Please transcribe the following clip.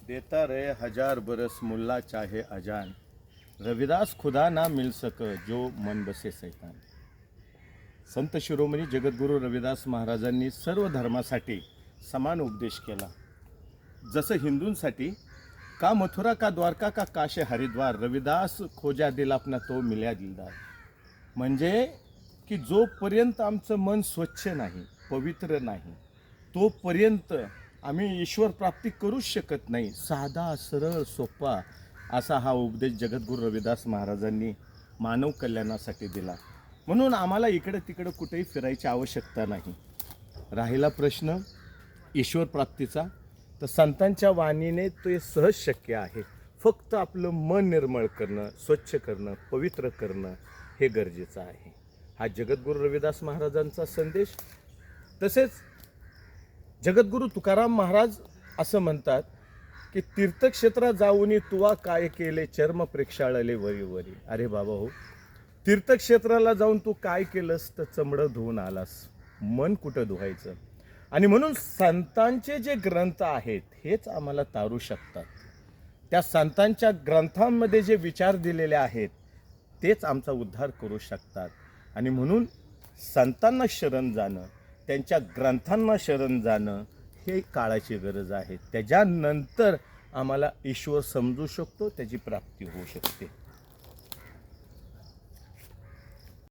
देता रहे हजार बरस मुल्ला चाहे अजान, रविदास खुदा ना मिल सक जो मन बसे सैतान. संत शिरोमणी जगद्गुरू रविदास महाराजांनी सर्व धर्मासाठी समान उपदेश केला. जसं हिंदूंसाठी का मथुरा का द्वारका का काशे हरिद्वार, रविदास खोजा दिल अपना तो मिल्या दिलदार. म्हणजे की जोपर्यंत आमचं मन स्वच्छ नाही, पवित्र नाही, तोपर्यंत आम्ही ईश्वर प्राप्ती करूच शकत नाही. साधा सरळ सोपा असा हा उपदेश जगद्गुरू रविदास महाराजांनी मानव कल्याणासाठी दिला. म्हणून आम्हाला इकडे तिकडे कुठेही फिरायची आवश्यकता नाही. राहिला प्रश्न ईश्वर प्राप्तीचा, तर संतांच्या वाणीने ते सहज शक्य आहे. फक्त आपलं मन निर्मळ करणं, स्वच्छ करणं, पवित्र करणं हे गरजेचं आहे. हा जगद्गुरू रविदास महाराजांचा संदेश. तसेच जगद्गुरू तुकाराम महाराज असं म्हणतात की तीर्थक्षेत्रात जाऊनी तुवा काय केले, चर्म प्रेक्षाळले वरी वरी. अरे बाबा हो, तीर्थक्षेत्राला जाऊन तू काय केलंस तर चमडं धुवून आलास, मन कुठं धुवायचं. आणि म्हणून संतांचे जे ग्रंथ आहेत हेच आम्हाला तारू शकतात. त्या संतांच्या ग्रंथांमध्ये जे विचार दिलेले आहेत तेच आमचा उद्धार करू शकतात. आणि म्हणून संतांना शरण जाणं, त्यांच्या ग्रंथांना शरण जाणं हे काळाची गरज आहे. त्याच्यानंतर आम्हाला ईश्वर समजू शकतो, त्याची प्राप्ती होऊ शकते.